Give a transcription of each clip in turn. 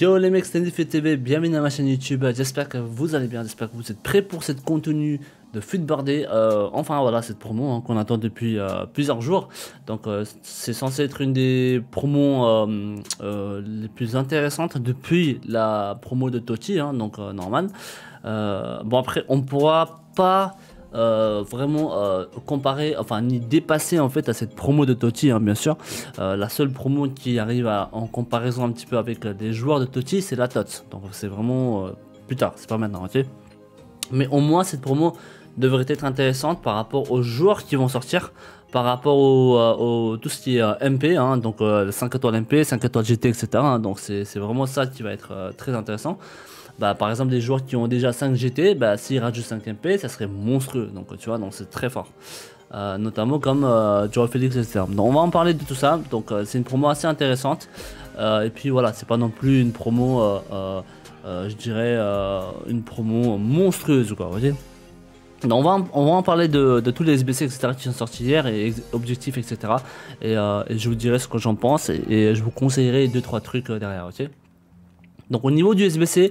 Yo les mecs, c'est Nif TV, bienvenue à ma chaîne YouTube, j'espère que vous allez bien, j'espère que vous êtes prêts pour cette contenu de Futbardé. Enfin voilà, cette promo qu'on attend depuis plusieurs jours. Donc c'est censé être une des promos les plus intéressantes depuis la promo de Totti, hein, donc normal. Bon après on pourra pas vraiment comparer, enfin ni dépasser en fait à cette promo de Totti, hein, bien sûr. La seule promo qui arrive en comparaison un petit peu avec des joueurs de Totti, c'est la TOTS. Donc c'est vraiment plus tard, c'est pas maintenant, ok. Mais au moins cette promo devrait être intéressante par rapport aux joueurs qui vont sortir, par rapport au tout ce qui est MP, hein, donc 5 étoiles MP, 5 étoiles GT, etc. Hein, donc c'est vraiment ça qui va être très intéressant. Bah, par exemple, des joueurs qui ont déjà 5 GT, bah, s'ils rajoutent 5 MP, ça serait monstrueux. Donc, tu vois, donc c'est très fort. Notamment comme Joao Félix, etc. Donc, on va en parler de tout ça. Donc, c'est une promo assez intéressante. Et puis, voilà, c'est pas non plus une promo, je dirais, une promo monstrueuse, quoi, vous voyez. Donc, on va en parler de tous les SBC, etc. qui sont sortis hier, et objectifs, etc. Et je vous dirai ce que j'en pense. Et je vous conseillerai 2-3 trucs derrière, ok. Donc, au niveau du SBC,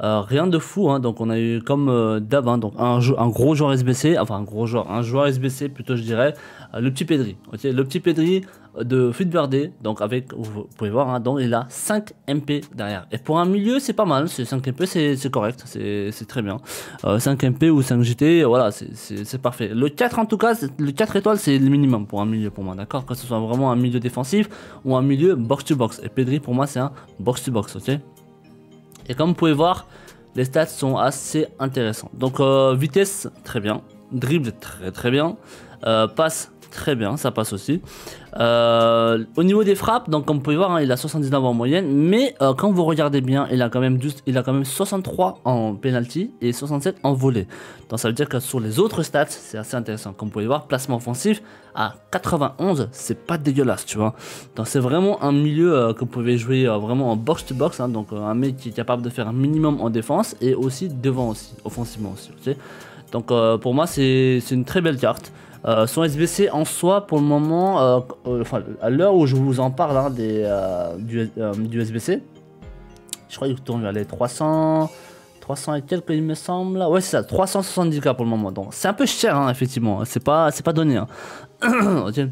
rien de fou, hein. Donc on a eu comme d'hab, hein, donc un gros joueur SBC, enfin un joueur SBC plutôt je dirais, le petit Pedri, ok, le petit Pedri de Futbardé, donc avec, vous pouvez voir, hein, donc il a 5 MP derrière, et pour un milieu c'est pas mal, c'est 5 MP, c'est correct, c'est très bien, 5 MP ou 5 GT, voilà, c'est parfait. Le 4 en tout cas, le 4 étoiles c'est le minimum pour un milieu pour moi, d'accord, que ce soit vraiment un milieu défensif ou un milieu box to box, et Pedri pour moi c'est un box to box, ok. Et comme vous pouvez voir, les stats sont assez intéressants. Donc vitesse, très bien. Dribble, très bien. Passe, très bien, ça passe aussi. Au niveau des frappes, donc comme vous pouvez voir, hein, il a 79 en moyenne. Mais quand vous regardez bien, il a quand même 63 en penalty et 67 en volée. Donc ça veut dire que sur les autres stats, c'est assez intéressant. Comme vous pouvez voir, placement offensif à 91, c'est pas dégueulasse, tu vois. Donc c'est vraiment un milieu que vous pouvez jouer vraiment en box to box, hein, donc un mec qui est capable de faire un minimum en défense et aussi devant aussi, offensivement aussi, ok. Donc pour moi c'est une très belle carte. Son SBC en soi pour le moment, enfin, à l'heure où je vous en parle, hein, du SBC, je crois qu'il tourne vers les 300 et quelques il me semble. Ouais c'est ça, 370k pour le moment. Donc c'est un peu cher, hein, effectivement, c'est pas donné, hein. Okay.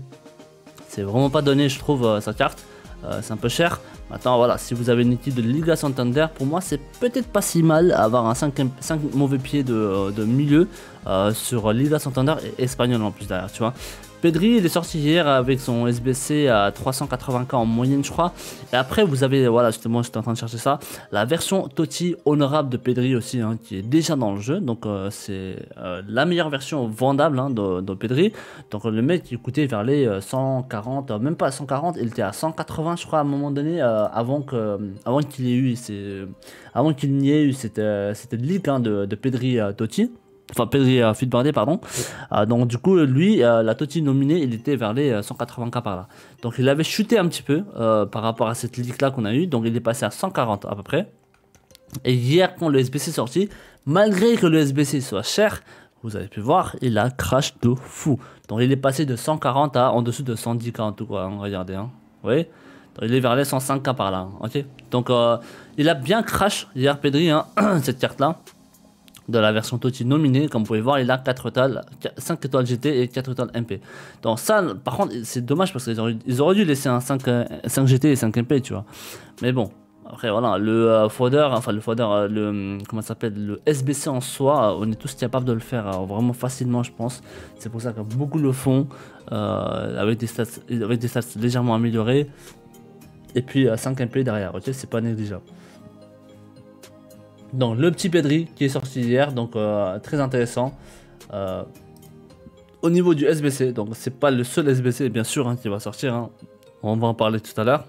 C'est vraiment pas donné je trouve sa carte, c'est un peu cher. Maintenant voilà, si vous avez une équipe de Liga Santander, pour moi c'est peut-être pas si mal avoir un 5 mauvais pieds de milieu sur Liga Santander et espagnol en plus derrière, tu vois. Pedri il est sorti hier avec son SBC à 380k en moyenne je crois. Et après vous avez, voilà justement j'étais en train de chercher ça, la version Totti honorable de Pedri aussi, hein, qui est déjà dans le jeu. Donc c'est la meilleure version vendable, hein, de Pedri. Donc le mec il coûtait vers les 140, même pas 140, il était à 180 je crois à un moment donné, avant qu'il n'y ait eu cette ligue, hein, de Pedri Totti. Enfin, Pedri Futbardé, pardon. Donc, du coup, lui, la Totti nominée, il était vers les 180k par là. Donc, il avait chuté un petit peu par rapport à cette ligue-là qu'on a eu. Donc, il est passé à 140 à peu près. Et hier, quand le SBC est sorti, malgré que le SBC soit cher, vous avez pu voir, il a crash de fou. Donc, il est passé de 140 à en dessous de 110k en tout cas. Hein, regardez, hein. Vous voyez ? Il est vers les 105k par là. Hein, ok ? Donc, il a bien crash hier, Pedri, hein, cette carte-là. De la version Totti nominée, comme vous pouvez voir, il a 4 étoiles, 5 étoiles GT et 4 étoiles MP. Donc ça, par contre, c'est dommage parce qu'ils auraient dû laisser un 5 GT et 5 MP, tu vois. Mais bon, après voilà, le fodder, comment ça s'appelle, le SBC en soi, on est tous capables de le faire vraiment facilement, je pense. C'est pour ça que beaucoup le font, avec des stats légèrement améliorées. Et puis 5 MP derrière, ok, c'est pas négligeable. Donc le petit Pedri qui est sorti hier, donc très intéressant. Au niveau du SBC, donc c'est pas le seul SBC bien sûr, hein, qui va sortir, hein. On va en parler tout à l'heure.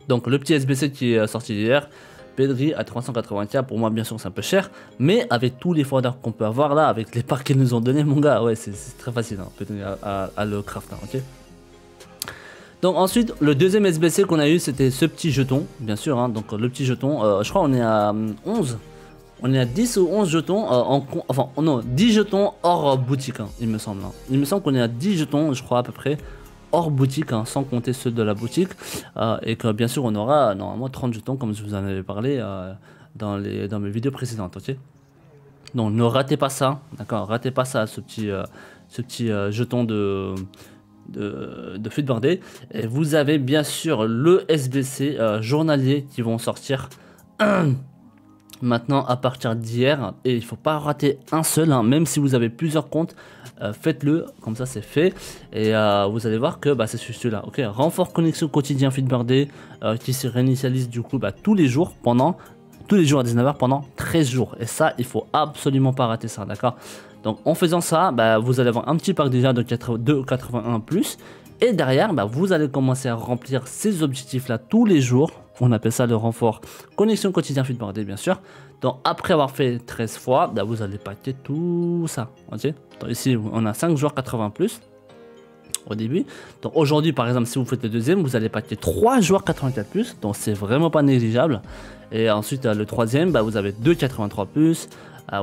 Donc le petit SBC qui est sorti hier, Pedri à 380k, pour moi bien sûr c'est un peu cher, mais avec tous les foders qu'on peut avoir là, avec les packs qu'ils nous ont donné mon gars, ouais c'est très facile, hein, Pedri à le craft, hein, ok. Donc ensuite, le deuxième SBC qu'on a eu, c'était ce petit jeton, bien sûr, hein, donc le petit jeton, je crois on est à 11, on est à 10 ou 11 jetons, enfin non, 10 jetons hors boutique, hein, il me semble. Hein. Il me semble qu'on est à 10 jetons, je crois à peu près, hors boutique, hein, sans compter ceux de la boutique. Et que bien sûr, on aura normalement 30 jetons, comme je vous en avais parlé dans mes vidéos précédentes. Ok, donc ne ratez pas ça, d'accord, ratez pas ça, ce petit jeton de FUTBIRDie. Et vous avez bien sûr le SBC journalier qui vont sortir maintenant à partir d'hier, et il faut pas rater un seul, hein, même si vous avez plusieurs comptes, faites-le, comme ça c'est fait, et vous allez voir que c'est celui-là. Ok, renfort connexion quotidien FUTBIRDie qui se réinitialise du coup tous les jours à 19h pendant 13 jours, et ça il faut absolument pas rater ça, d'accord. Donc en faisant ça, vous allez avoir un petit pack déjà de 81 plus, et derrière vous allez commencer à remplir ces objectifs là tous les jours. On appelle ça le renfort connexion quotidien FUTBIRDie, bien sûr. Donc après avoir fait 13 fois, vous allez paqueter tout ça. Ok, donc ici on a 5 joueurs 80 plus au début. Donc aujourd'hui par exemple, si vous faites le deuxième, vous allez paqueter 3 joueurs 84 plus, donc c'est vraiment pas négligeable. Et ensuite le troisième, vous avez 2 83 plus.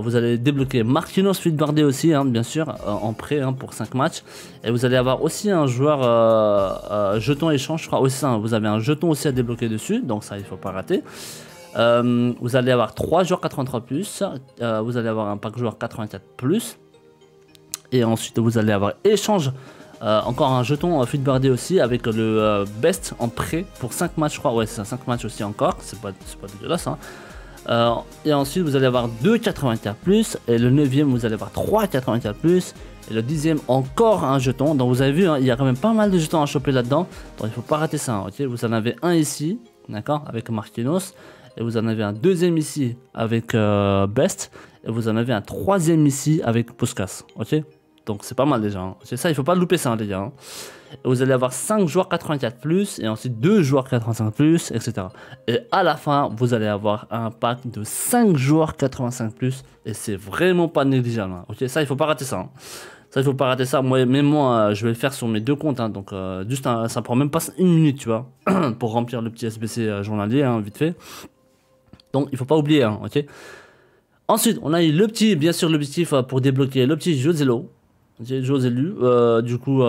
Vous allez débloquer Marquinhos FUTBIRDie aussi, hein, bien sûr, en prêt, hein, pour 5 matchs. Et vous allez avoir aussi un joueur jeton échange, je crois. Aussi, ça, vous avez un jeton aussi à débloquer dessus, donc ça il faut pas rater. Vous allez avoir 3 joueurs 83 plus. Vous allez avoir un pack joueur 84 plus. Et ensuite vous allez avoir échange. Encore un jeton FUTBIRDie aussi avec le best en prêt pour 5 matchs, je crois. Ouais, c'est ça, 5 matchs aussi encore. C'est pas dégueulasse, hein. Et ensuite vous allez avoir 2 84 plus, et le 9e vous allez avoir 3 84 plus, et le 10e encore un jeton. Donc vous avez vu, hein, il y a quand même pas mal de jetons à choper là dedans, donc il faut pas rater ça, hein, ok. Vous en avez un ici, d'accord, avec Marquinhos, et vous en avez un deuxième ici avec Best, et vous en avez un troisième ici avec Puskas, ok. Donc c'est pas mal déjà, hein. C'est ça, il faut pas louper ça, hein, les gars, hein. Vous allez avoir 5 joueurs 84 plus, et ensuite 2 joueurs 85 plus, etc. Et à la fin, vous allez avoir un pack de 5 joueurs 85 plus, et c'est vraiment pas négligeable, hein. Ok, ça il faut pas rater ça, hein. Ça il faut pas rater ça. Moi, même moi, je vais le faire sur mes 2 comptes, hein. Donc juste ça prend même pas 1 minute, tu vois, pour remplir le petit SBC journalier, hein, vite fait. Donc il faut pas oublier, hein, ok. Ensuite, on a eu le petit, bien sûr, l'objectif pour débloquer le petit Joselo. Joselu, du coup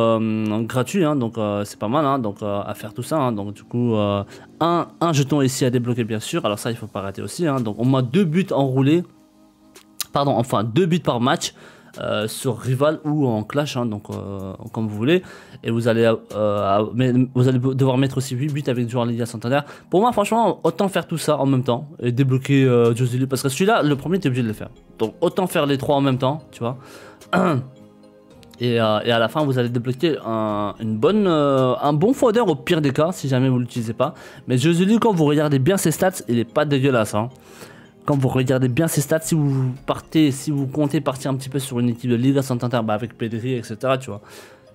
gratuit, hein, donc c'est pas mal, hein, donc à faire tout ça, hein. Donc du coup un jeton ici à débloquer, bien sûr. Alors ça il faut pas rater aussi, hein. Donc au moins 2 buts enroulés, pardon, enfin 2 buts par match sur rival ou en clash, hein, donc comme vous voulez. Et vous allez devoir mettre aussi 8 buts avec joueur Liga Santander. Pour moi franchement, autant faire tout ça en même temps et débloquer Joselu, parce que celui-là le premier t'es obligé de le faire, donc autant faire les 3 en même temps, tu vois. Et à la fin, vous allez débloquer un bon fodder au pire des cas, si jamais vous l'utilisez pas. Mais Joselu, quand vous regardez bien ses stats, il est pas dégueulasse, hein. Quand vous regardez bien ses stats, si vous comptez partir un petit peu sur une équipe de Liga Santander, avec Pedri, etc., tu vois.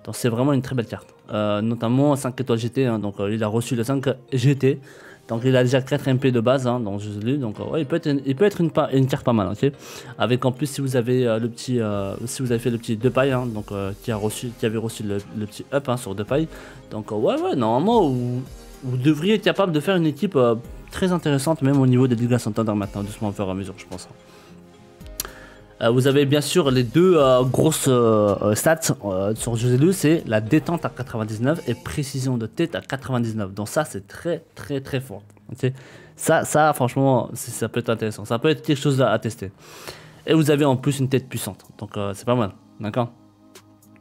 Donc c'est vraiment une très belle carte. Notamment 5 étoiles GT, hein, donc il a reçu le 5 GT. Donc il a déjà 4 MP de base, hein, donc Joselu, donc ouais, il peut être une carte pas mal, ok. Avec en plus, si vous avez si vous avez fait le petit Depay, hein, donc qui avait reçu le petit up, hein, sur Depay. Donc ouais, normalement vous devriez être capable de faire une équipe très intéressante, même au niveau des Liga Santander maintenant, doucement au fur et à mesure, je pense. Vous avez bien sûr les 2 grosses stats sur Joselu, c'est la détente à 99 et précision de tête à 99. Donc ça c'est très fort. Okay, ça franchement ça peut être intéressant, ça peut être quelque chose à tester. Et vous avez en plus une tête puissante, donc c'est pas mal, d'accord.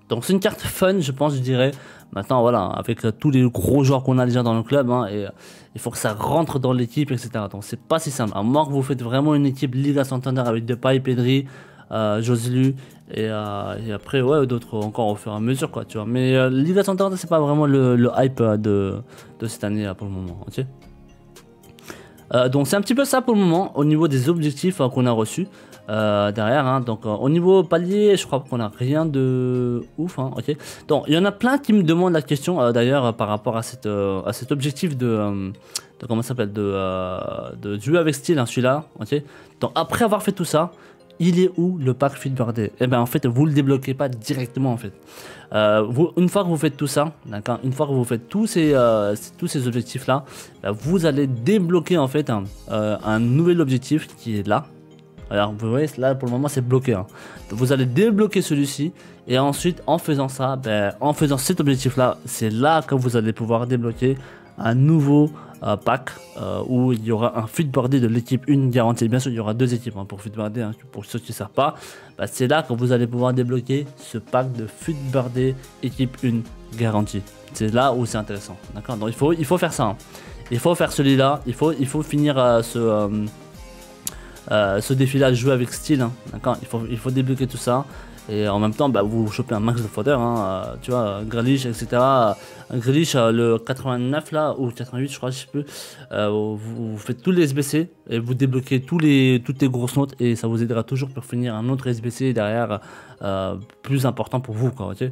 Donc c'est une carte fun, je pense, je dirais. Maintenant voilà, avec tous les gros joueurs qu'on a déjà dans le club, hein, et il faut que ça rentre dans l'équipe, etc. Donc c'est pas si simple, à moins que vous faites vraiment une équipe Liga Santander avec Depay, Pedri, Joselu, et après ouais, d'autres encore au fur et à mesure, quoi, tu vois. Mais Liga Santander c'est pas vraiment le hype de cette année pour le moment, ok. Donc c'est un petit peu ça pour le moment au niveau des objectifs qu'on a reçus derrière, hein. Donc au niveau palier, je crois qu'on a rien de ouf, hein, ok. Donc il y en a plein qui me demandent la question d'ailleurs par rapport à cet objectif de comment ça s'appelle, de jouer avec style, hein, celui-là, ok. Donc après avoir fait tout ça, il est où le pack FUTBIRDie? Et ben en fait vous le débloquez pas directement en fait. Une fois que vous faites tout ça, d'accord, une fois que vous faites tous ces objectifs là, vous allez débloquer en fait un nouvel objectif qui est là, Alors vous voyez là pour le moment c'est bloqué, hein. Vous allez débloquer celui-ci et ensuite en faisant ça, en faisant cet objectif là, c'est là que vous allez pouvoir débloquer un nouveau pack où il y aura un feedboardé de l'équipe 1 garantie. Bien sûr il y aura 2 équipes, hein, pour feedboardé, hein, pour ceux qui ne savent pas. C'est là que vous allez pouvoir débloquer ce pack de feedboardé équipe 1 garantie. C'est là où c'est intéressant, d'accord. Donc il faut faire ça, hein. Il faut faire celui-là, il faut finir ce défi-là, jouer avec style, hein, d'accord. Il faut débloquer tout ça. Et en même temps, vous chopez un max de fodder, hein, tu vois, Grealish, etc. Grealish, le 89 là, ou 88, je crois, je sais plus. Vous faites tous les SBC et vous débloquez toutes les grosses notes et ça vous aidera toujours pour finir un autre SBC derrière plus important pour vous, quoi, ok.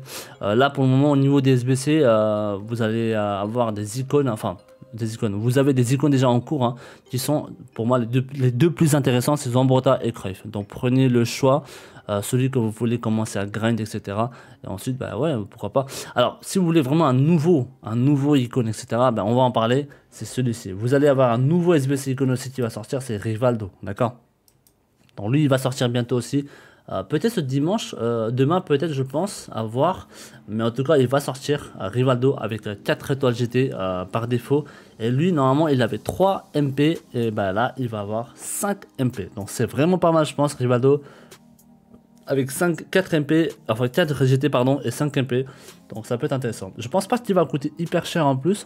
Là, pour le moment, au niveau des SBC, vous allez avoir des icônes, enfin, des icônes. Vous avez des icônes déjà en cours, hein, qui sont pour moi les deux plus intéressants, c'est Zambrotta et Cruyff. Donc prenez le choix. Celui que vous voulez commencer à grind, etc. Et ensuite, ouais, pourquoi pas. Alors, si vous voulez vraiment un nouveau icône, etc., on va en parler. C'est celui-ci. Vous allez avoir un nouveau SBC icône aussi qui va sortir, c'est Rivaldo, d'accord. Donc lui, il va sortir bientôt aussi. Peut-être ce dimanche, demain peut-être, je pense, à voir. Mais en tout cas, il va sortir Rivaldo avec 4 étoiles GT par défaut. Et lui, normalement, il avait 3 MP. Et là, il va avoir 5 MP. Donc c'est vraiment pas mal, je pense, Rivaldo. Avec 4 MP, enfin 4 GT pardon, et 5 MP. Donc ça peut être intéressant. Je pense pas qu'il va coûter hyper cher en plus.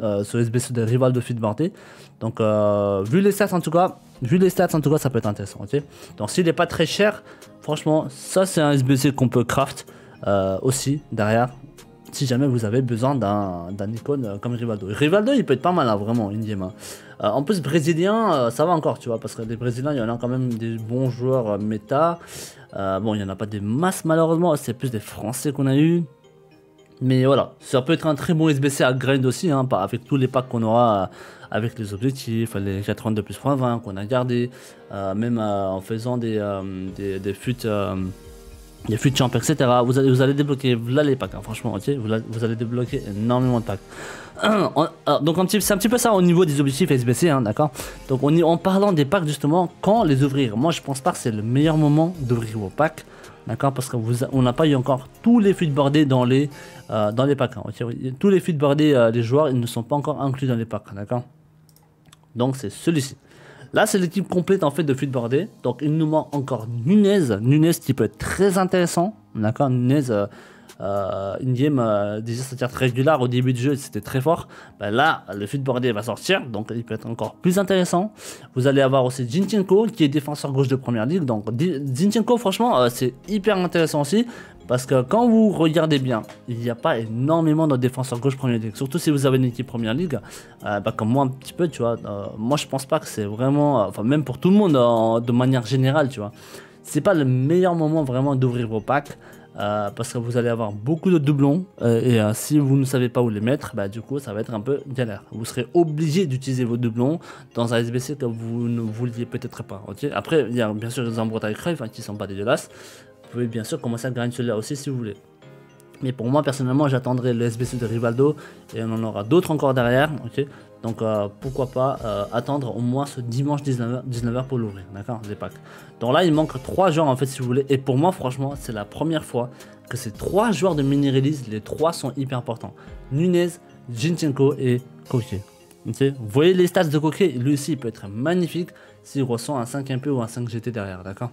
Ce SBC de Rivaldo feedboardé. Donc vu les stats en tout cas, ça peut être intéressant, ok. Donc s'il n'est pas très cher, franchement, ça c'est un SBC qu'on peut craft aussi derrière. Si jamais vous avez besoin d'un icône comme Rivaldo. Rivaldo il peut être pas mal, hein, vraiment, in-game, hein. En plus brésilien, ça va encore, tu vois, parce que les brésiliens, il y en a quand même des bons joueurs méta. Bon, il n'y en a pas des masses malheureusement, c'est plus des Français qu'on a eu. Mais voilà, ça peut être un très bon SBC à grind aussi, hein, avec tous les packs qu'on aura, avec les objectifs, les 82 plus .20 qu'on a gardé, même en faisant des fut champ, etc. Vous allez débloquer là les packs, hein, franchement, ok, vous allez débloquer énormément de packs. Donc c'est un petit peu ça au niveau des objectifs SBC, hein, d'accord. Donc en parlant des packs justement, quand les ouvrir, moi je pense pas que c'est le meilleur moment d'ouvrir vos packs, d'accord, parce qu'on n'a pas eu encore tous les feedboardés dans les packs, hein, okay. Tous les feedboardés des joueurs, ils ne sont pas encore inclus dans les packs, d'accord. Donc c'est celui-ci. Là, c'est l'équipe complète en fait de feedboardé. Donc, il nous manque encore Nunez qui peut être très intéressant. D'accord, Nunez, in-game, déjà sa carte régulière au début du jeu, c'était très fort. Là, le feedboardé va sortir, donc il peut être encore plus intéressant. Vous allez avoir aussi Zinchenko qui est défenseur gauche de première ligue. Donc, Zinchenko, franchement, c'est hyper intéressant aussi. Parce que quand vous regardez bien, il n'y a pas énormément de défenseurs gauche première ligue. Surtout si vous avez une équipe première ligue, comme moi un petit peu, tu vois. Moi je pense pas que c'est vraiment, enfin même pour tout le monde de manière générale, tu vois. C'est pas le meilleur moment vraiment d'ouvrir vos packs. Parce que vous allez avoir beaucoup de doublons. Et si vous ne savez pas où les mettre, du coup ça va être un peu galère. Vous serez obligé d'utiliser vos doublons dans un SBC que vous ne vouliez peut-être pas. Okay, après, il y a bien sûr les Zambrotta et Cruyff, hein, qui sont pas dégueulasses. Vous pouvez bien sûr commencer à grind celui-là aussi si vous voulez. Mais pour moi personnellement j'attendrai le SBC de Rivaldo et on en aura d'autres encore derrière, ok. Donc pourquoi pas attendre au moins ce dimanche 19h pour l'ouvrir, d'accord, les packs. Donc là il manque 3 joueurs en fait si vous voulez. Et pour moi franchement c'est la première fois que ces 3 joueurs de mini-release, les 3 sont hyper importants. Nunez, Zinchenko et Koke. Okay. Vous voyez les stats de Koke, lui aussi il peut être magnifique s'il ressent un 5 MP ou un 5 GT derrière, d'accord.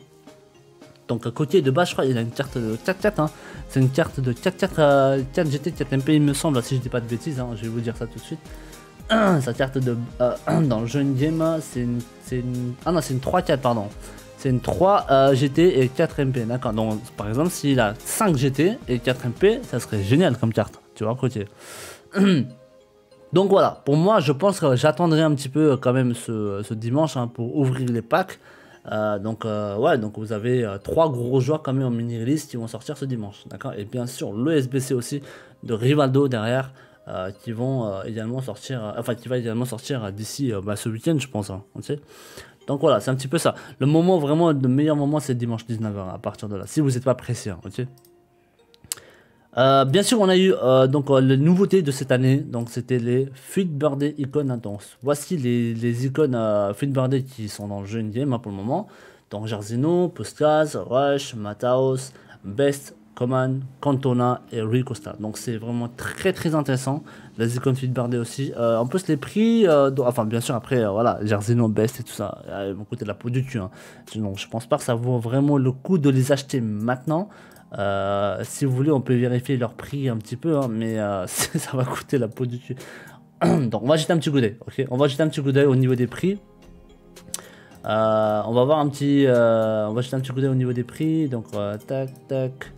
Donc à côté de base je crois il a une carte de 4-4, hein. C'est une carte de 4-4 4 GT 4 MP il me semble, si je dis pas de bêtises, hein. Je vais vous dire ça tout de suite. Sa carte de dans le jeu in-game c'est une 3-4 pardon. C'est une 3 GT et 4 MP, d'accord. Donc par exemple s'il a 5 GT et 4 MP, ça serait génial comme carte, tu vois, à côté. Donc voilà, pour moi je pense que j'attendrai un petit peu quand même ce dimanche, hein, pour ouvrir les packs. Ouais, donc vous avez 3 gros joueurs quand même en mini-release qui vont sortir ce dimanche, d'accord. Et bien sûr le SBC aussi de Rivaldo derrière qui vont également sortir, qui va également sortir d'ici ce week-end je pense, hein, okay. Donc voilà, c'est un petit peu ça. Le moment vraiment, le meilleur moment c'est dimanche 19h à partir de là, si vous n'êtes pas pressé, hein, ok. Bien sûr on a eu les nouveautés de cette année, donc c'était les feedboarded icônes intenses. Voici les icônes feedboarded qui sont dans le jeu in-game, hein, pour le moment. Donc Jairzinho, Puskás, Rush, Mataos, Best, Coman, Cantona et Rui Costa. Donc c'est vraiment très intéressant. Les icônes Feedbardé aussi. En plus les prix, enfin bien sûr après voilà, Jairzinho, Best et tout ça, ils vont coûter de la peau du cul. Hein. Donc je pense pas que ça vaut vraiment le coup de les acheter maintenant. Si vous voulez, on peut vérifier leur prix un petit peu, hein, mais ça va coûter la peau du cul. Donc on va jeter un petit coup d'œil, ok? On va jeter un petit coup d'œil au niveau des prix. On va voir un petit, on va jeter un petit coup d'œil au niveau des prix. Donc tac tac.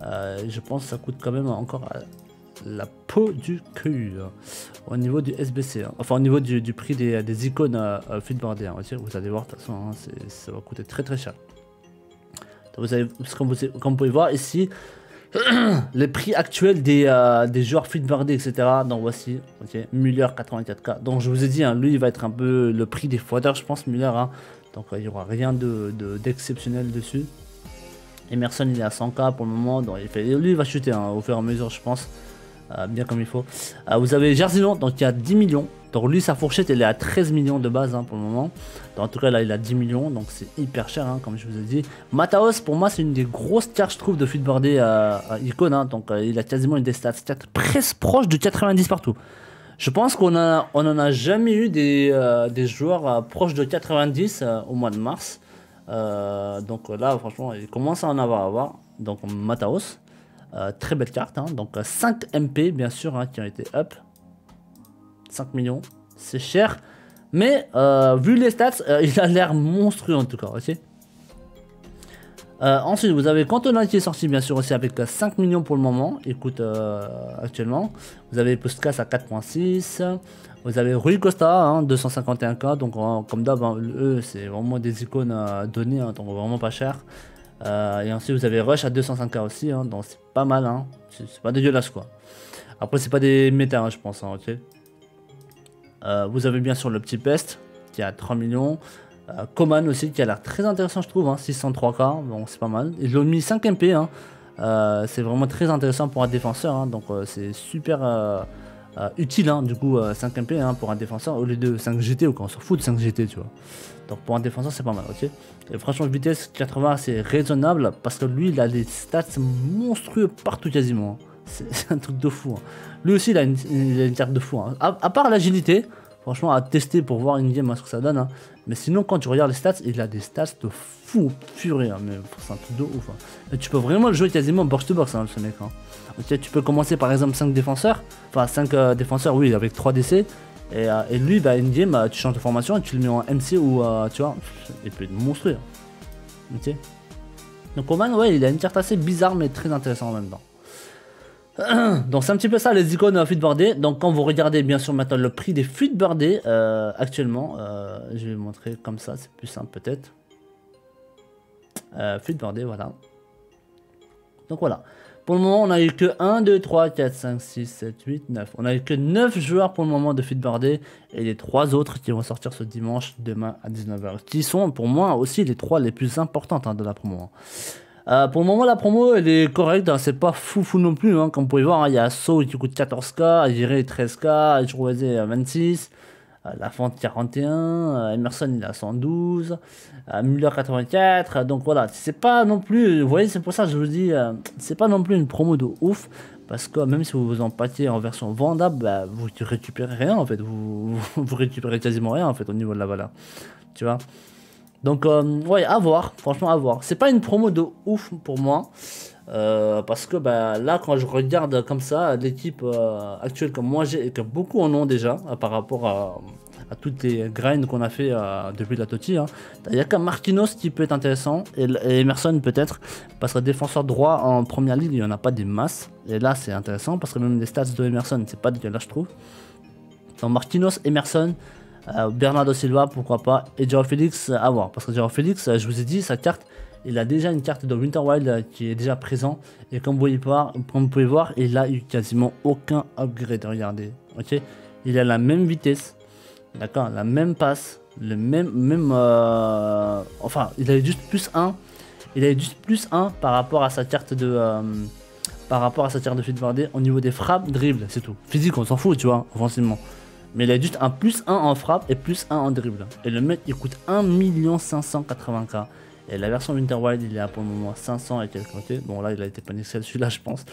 Je pense que ça coûte quand même encore la peau du cul hein, au niveau du SBC, hein. Enfin au niveau du prix des icônes Feedbardé. Hein, vous allez voir de toute façon, hein, ça va coûter très cher. Vous avez, comme vous pouvez voir ici, les prix actuels des joueurs Feedbardé, etc. Donc voici, ok, Müller 84K. Donc je vous ai dit, hein, lui il va être un peu le prix des foders, je pense, Müller. Hein. Donc il n'y aura rien d'exceptionnel dessus. Emerson il est à 100K pour le moment, donc lui il va chuter hein, au fur et à mesure, je pense, bien comme il faut. Vous avez Jairzinho, donc il y a 10 millions. Donc lui sa fourchette elle est à 13 millions de base hein, pour le moment. Donc, en tout cas là il a 10 millions donc c'est hyper cher hein, comme je vous ai dit. Mataos pour moi c'est une des grosses cartes je trouve de Feedbardé icône hein, donc il a quasiment une des stats presque proche de 90 partout. Je pense qu'on en a jamais eu des joueurs proches de 90 au mois de mars. Donc là franchement il commence à en avoir. Donc Mataos, très belle carte hein, donc 5 MP bien sûr hein, qui ont été up. 5 millions, c'est cher, mais vu les stats, il a l'air monstrueux en tout cas, ok. Ensuite, vous avez Cantona qui est sorti bien sûr aussi avec 5 millions pour le moment, il coûte actuellement. Vous avez Puskás à 4.6, vous avez Rui Costa, hein, 251K, donc comme d'hab, hein, eux c'est vraiment des icônes données, hein, donc vraiment pas cher. Et ensuite vous avez Rush à 205K aussi, hein, donc c'est pas mal, hein. C'est pas dégueulasse quoi. Après c'est pas des méta, hein, je pense, hein, ok. Vous avez bien sûr le petit Pest qui a 3 millions. Coman aussi qui a l'air très intéressant je trouve, hein, 603K, bon c'est pas mal. Ils l'ont mis 5 MP, hein. C'est vraiment très intéressant pour un défenseur, hein, donc c'est super utile hein, du coup 5 MP hein, pour un défenseur au lieu de 5 GT ou quand on s'en fout de 5 GT tu vois. Donc pour un défenseur c'est pas mal, ok. Et franchement vitesse 80 c'est raisonnable parce que lui il a des stats monstrueux partout quasiment. Hein. C'est un truc de fou. Hein. Lui aussi, il a une carte de fou. Hein. À part l'agilité, franchement, à tester pour voir une game hein, ce que ça donne. Hein. Mais sinon, quand tu regardes les stats, il a des stats de fou, purée. Hein. Mais c'est un truc de ouf. Hein. Mais tu peux vraiment le jouer quasiment box to box, hein, ce mec. Hein. Okay, tu peux commencer par exemple 5 défenseurs. Enfin, 5 défenseurs, oui, avec 3 DC. Et lui, bah, une game, tu changes de formation et tu le mets en MC ou tu vois, il peut être monstrueux. Hein. Okay. Donc, Oman, ouais, il a une carte assez bizarre, mais très intéressante en même temps. Donc c'est un petit peu ça les icônes Feedbardé. Donc quand vous regardez bien sûr maintenant le prix des Feedbardé actuellement, je vais vous montrer comme ça, c'est plus simple peut-être. Feedbardé, voilà. Donc voilà. Pour le moment on a eu que 1, 2, 3, 4, 5, 6, 7, 8, 9. On a eu que 9 joueurs pour le moment de Feedbardé. Et les 3 autres qui vont sortir ce dimanche, demain à 19 h. Qui sont pour moi aussi les 3 les plus importantes hein, de la promo. Hein. Pour le moment la promo elle est correcte, hein, c'est pas fou non plus, hein, comme vous pouvez voir, hein, il y a So qui coûte 14K, Agiré 13K, Jouazé 26, La Fente 41, Emerson il a 112, Müller 84, donc voilà, c'est pas non plus, vous voyez c'est pour ça que je vous dis, c'est pas non plus une promo de ouf, parce que même si vous vous en pâtiez en version vendable, bah, vous récupérez rien en fait, vous récupérez quasiment rien en fait au niveau de la valeur, tu vois. Donc ouais, à voir, franchement à voir. C'est pas une promo de ouf pour moi, parce que bah, là quand je regarde comme ça, l'équipe actuelle comme moi j'ai, et que beaucoup en ont déjà, par rapport à toutes les grinds qu'on a fait depuis la Totti, hein. Il n'y a qu'un Marquinhos qui peut être intéressant, et Emerson peut-être, parce que défenseur droit en première ligue, il n'y en a pas des masses, et là c'est intéressant, parce que même les stats de Emerson, c'est pas dégueulasse je trouve. Donc Marquinhos, Emerson, Bernardo Silva, pourquoi pas, et Joao Félix à voir, parce que Joao Félix, je vous ai dit, sa carte, il a déjà une carte de Winter Wild qui est déjà présent, et comme vous pouvez voir, il a eu quasiment aucun upgrade, regardez, ok, il a la même vitesse, d'accord, la même passe, le même enfin, il a eu juste plus 1, il a eu juste plus 1 par rapport à sa carte de Feedbardé au niveau des frappes, dribble, c'est tout. Physique, on s'en fout, tu vois, offensivement. Mais il a juste un plus 1 en frappe et plus 1 en dribble. Et le mec il coûte 1 580K. Et la version Winter Wild il est à pour le moment 500 et quelques côtés. Bon là il a été paniqué celui-là je pense.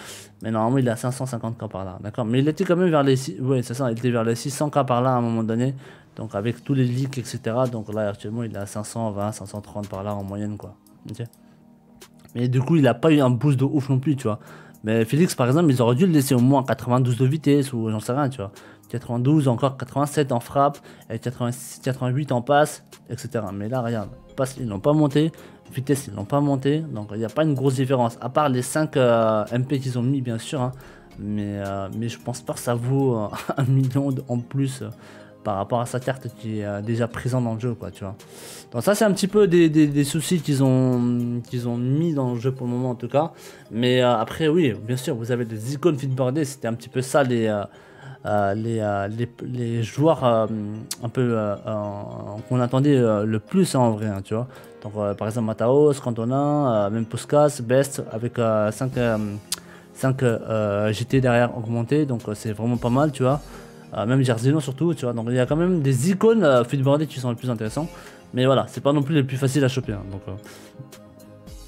Mais normalement il est à 550K par là. D'accord. Mais il était quand même vers les 6... Ouais c'est ça, il était vers les 600K par là à un moment donné. Donc avec tous les leaks etc. Donc là actuellement il est à 520, 530 par là en moyenne quoi. Ok. Mais du coup il a pas eu un boost de ouf non plus tu vois. Mais Félix par exemple ils auraient dû le laisser au moins 92 de vitesse ou j'en sais rien tu vois. 92, encore 87 en frappe, et 86, 88 en passe, etc. Mais là, regarde, passe, ils l'ont pas monté, vitesse, ils l'ont pas monté, donc il n'y a pas une grosse différence, à part les 5 MP qu'ils ont mis, bien sûr, hein, mais je pense pas que ça vaut 1 million en plus par rapport à sa carte qui est déjà présente dans le jeu, quoi, tu vois. Donc ça, c'est un petit peu des soucis qu'ils ont mis dans le jeu pour le moment, en tout cas. Mais après, oui, bien sûr, vous avez des icônes feedboardées, c'était un petit peu ça les joueurs un peu qu'on attendait le plus hein, en vrai hein, tu vois. Donc par exemple Mataos, Cantona, même Puskas, Best avec 5 GT derrière augmenté, donc c'est vraiment pas mal tu vois. Même Jarzino surtout tu vois, donc il y a quand même des icônes feedboardées qui sont les plus intéressants, mais voilà c'est pas non plus les plus faciles à choper hein,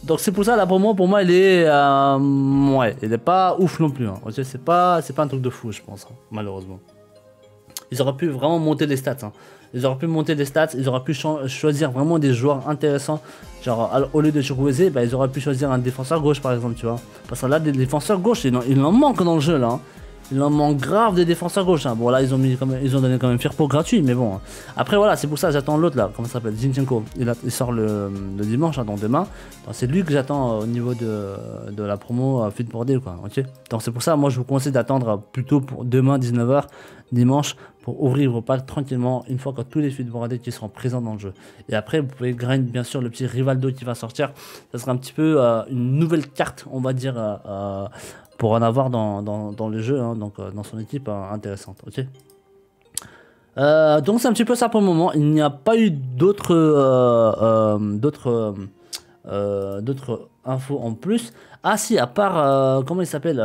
donc c'est pour ça là pour moi il est ouais il est pas ouf non plus hein. C'est pas un truc de fou je pense hein, malheureusement. Ils auraient pu vraiment monter les stats hein. Ils auraient pu monter les stats, ils auraient pu choisir vraiment des joueurs intéressants. Genre au lieu de Chukwueze, bah, ils auraient pu choisir un défenseur gauche par exemple tu vois. Parce que là des défenseurs gauche il en manque dans le jeu là hein. Il en manque grave des défenseurs gauche. Hein. Bon là ils ont donné quand même Firpo gratuit, mais bon. Voilà. Après voilà, c'est pour ça que j'attends l'autre là, comment ça s'appelle, Zinchenko. Il sort le dimanche, hein, donc demain. C'est lui que j'attends au niveau de la promo Feedboardé quoi. Ok. Donc c'est pour ça, moi je vous conseille d'attendre plutôt pour demain 19h, dimanche, pour ouvrir vos packs tranquillement une fois que tous les Feedboardés qui seront présents dans le jeu. Et après vous pouvez grind bien sûr le petit Rivaldo qui va sortir. Ça sera un petit peu une nouvelle carte, on va dire. Pour en avoir dans le jeu, hein, donc dans son équipe intéressante, ok. Donc c'est un petit peu ça pour le moment. Il n'y a pas eu d'autres infos en plus. Ah si, à part comment il s'appelle,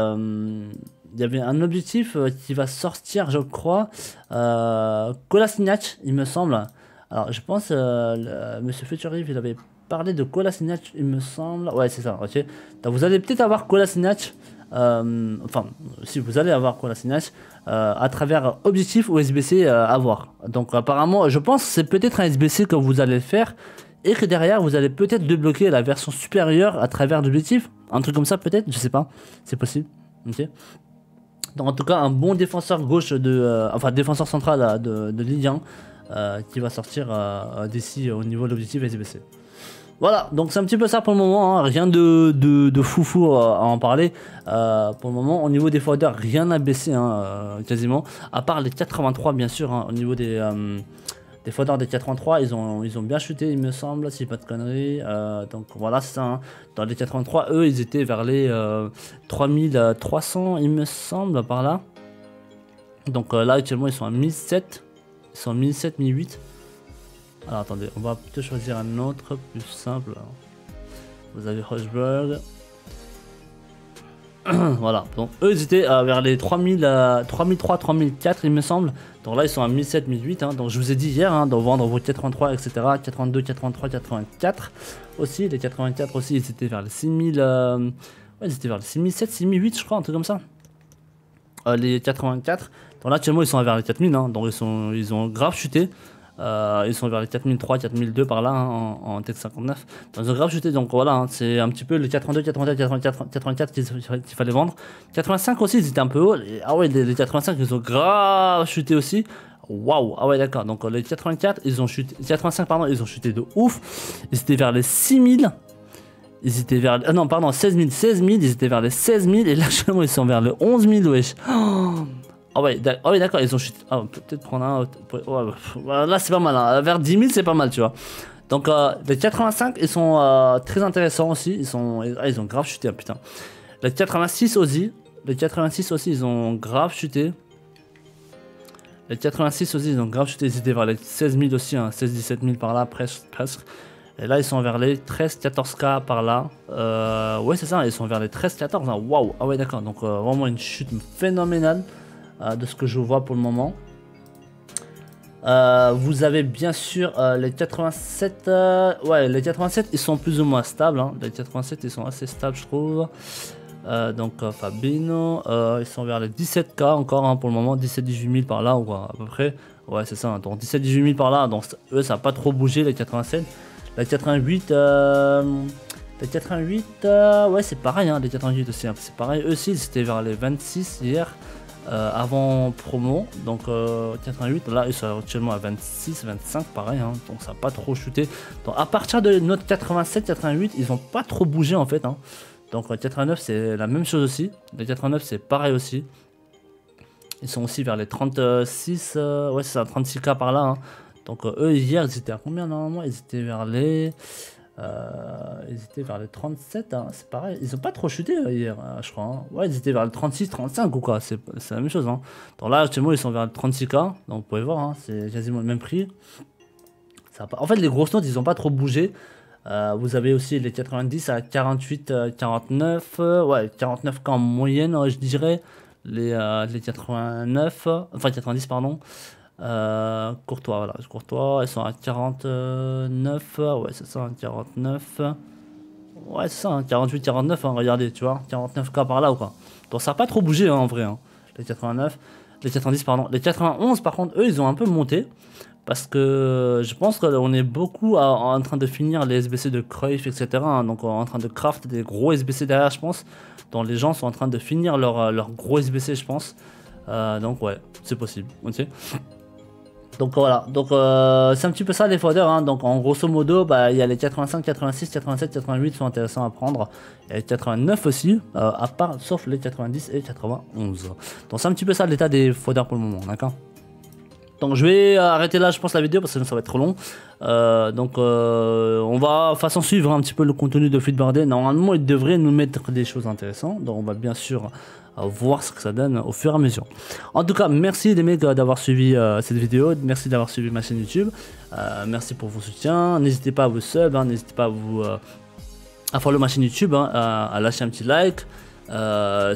il y avait un objectif qui va sortir, je crois, Kolasinac, il me semble. Alors je pense Monsieur Futurive, il avait parlé de Kolasinac, il me semble. Ouais, c'est ça, ok. Donc vous allez peut-être avoir Kolasinac. Enfin, si vous allez avoir Kolasinac à travers objectif ou SBC à voir. Donc apparemment, je pense que c'est peut-être un SBC que vous allez faire et que derrière vous allez peut-être débloquer la version supérieure à travers l'objectif. Un truc comme ça peut-être, je sais pas, c'est possible. Ok. Donc en tout cas, un bon défenseur gauche enfin défenseur central de Ligue 1 qui va sortir d'ici au niveau de l'objectif SBC. Voilà, donc c'est un petit peu ça pour le moment, hein. Rien de foufou à en parler. Pour le moment, au niveau des forwarders, rien n'a baissé hein, quasiment, à part les 83 bien sûr, hein, au niveau des forwarders des 83, ils ont bien chuté il me semble, si pas de conneries. Donc voilà, c'est ça, hein. Dans les 83, eux, ils étaient vers les 3300 il me semble, par là. Donc là, actuellement, ils sont à 1007, ils sont à 1007, 1008. Alors attendez, on va peut-être choisir un autre plus simple. Vous avez Hochberg. Voilà, donc eux ils étaient vers les 3003, 3004 il me semble. Donc là ils sont à 1007, 1008. Hein. Donc je vous ai dit hier de vendre vos 83, etc. 82, 83, 84 aussi. Les 84 aussi ils étaient vers les 6000. Ouais, ils étaient vers les 6007, 6008 je crois, un truc comme ça. Les 84. Donc là actuellement ils sont vers les 4000. Hein. Donc ils ont grave chuté. Ils sont vers les 4003, 4002 par là hein, en Tech 59. Dans un grave chuté, donc voilà, hein, c'est un petit peu les 82, 84, 84 qu'il fallait vendre. 85 aussi, ils étaient un peu hauts. Ah ouais, les 85, ils ont grave chuté aussi. Waouh, ah ouais, d'accord. Donc les 84, ils ont chuté. 85, pardon, ils ont chuté de ouf. Ils étaient vers les 6000. Ils étaient vers. Ah non, pardon, 16 000. Ils étaient vers les 16 000. Et là, actuellement, ils sont vers les 11 000, wesh. Oh. Ah ouais, d'accord, ils ont chuté. Ah, peut-être prendre un. Ouais, là, c'est pas mal. Hein. Vers 10 000, c'est pas mal, tu vois. Donc, les 85, ils sont très intéressants aussi. Ils ont grave chuté, hein, putain. Les 86 aussi. Les 86 aussi, ils ont grave chuté. Les 86 aussi, ils ont grave chuté. Ils étaient vers les 16 000 aussi, hein, 16-17 000 par là, presque. Et là, ils sont vers les 13-14K par là. Ouais, c'est ça, ils sont vers les 13-14. Hein. Waouh, ah ouais, d'accord. Donc, vraiment une chute phénoménale. De ce que je vois pour le moment. Vous avez bien sûr les 87. Ouais, les 87 ils sont plus ou moins stables. Hein. Les 87 ils sont assez stables, je trouve. Donc Fabino, ils sont vers les 17K encore hein, pour le moment, 17-18 000 par là, ou à peu près. Ouais, c'est ça, hein. Donc 17-18 000 par là, donc eux ça n'a pas trop bougé les 87. Les 88, ouais, c'est pareil, hein, les 88 aussi, hein, c'est pareil. Eux aussi, c'était vers les 26 hier, avant promo. Donc 88, là, ils sont actuellement à 26, 25, pareil, hein, donc ça n'a pas trop chuté. Donc à partir de notre 87, 88, ils n'ont pas trop bougé en fait. Hein. Donc 89 c'est la même chose aussi, les 89 c'est pareil aussi. Ils sont aussi vers les 36, ouais c'est ça, 36K par là. Hein. Donc eux hier ils étaient à combien normalement? Ils étaient vers les 37, hein. C'est pareil, ils ont pas trop chuté hier je crois. Hein. Ouais ils étaient vers le 36, 35 ou quoi, c'est la même chose. Hein. Donc là actuellement ils sont vers le 36K, donc vous pouvez voir, hein, c'est quasiment le même prix. Ça pas... En fait les grosses notes ils ont pas trop bougé. Vous avez aussi les 90 à 48, 49, ouais 49K en moyenne je dirais. Les 89, enfin 90 pardon. Courtois, voilà, Courtois, ils sont à 49, ouais c'est ça, 49. Ouais c'est ça, hein, 48, 49, hein, regardez, tu vois, 49K par là ou quoi. Donc ça n'a pas trop bougé hein, en vrai, hein. Les 89, les 90 pardon. Les 91 par contre, eux ils ont un peu monté. Parce que je pense qu'on est beaucoup en train de finir les SBC de Cruyff, etc. Hein, donc en train de craft des gros SBC derrière, je pense. Donc les gens sont en train de finir leur gros SBC, je pense. Donc ouais, c'est possible. Ok. Donc voilà, donc c'est un petit peu ça les foders. Hein. Donc en grosso modo, bah, il y a les 85, 86, 87, 88 sont intéressants à prendre. Il y a les 89 aussi, à part, sauf les 90 et 91. Donc c'est un petit peu ça l'état des foders pour le moment, d'accord? Donc je vais arrêter là je pense la vidéo parce que sinon ça va être trop long. On va façon suivre un petit peu le contenu de Fluidboardé. Normalement il devrait nous mettre des choses intéressantes. Donc on va bien sûr voir ce que ça donne au fur et à mesure. En tout cas merci les mecs d'avoir suivi cette vidéo. Merci d'avoir suivi ma chaîne YouTube. Merci pour vos soutiens. N'hésitez pas à vous sub, hein, n'hésitez pas à vous à follow ma chaîne YouTube, hein, à lâcher un petit like.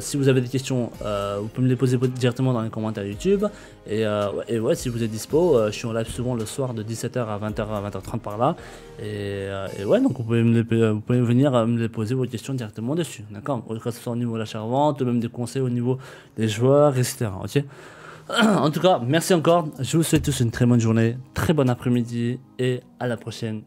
Si vous avez des questions, vous pouvez me les poser directement dans les commentaires YouTube. Et ouais, si vous êtes dispo, je suis en live souvent le soir de 17h à 20h à 20h30 par là. Et ouais, donc vous pouvez venir me les poser vos questions directement dessus. D'accord? Que ce soit au niveau de l'achat-vente, même des conseils au niveau des joueurs, etc. Ok? En tout cas, merci encore. Je vous souhaite tous une très bonne journée, très bon après-midi et à la prochaine.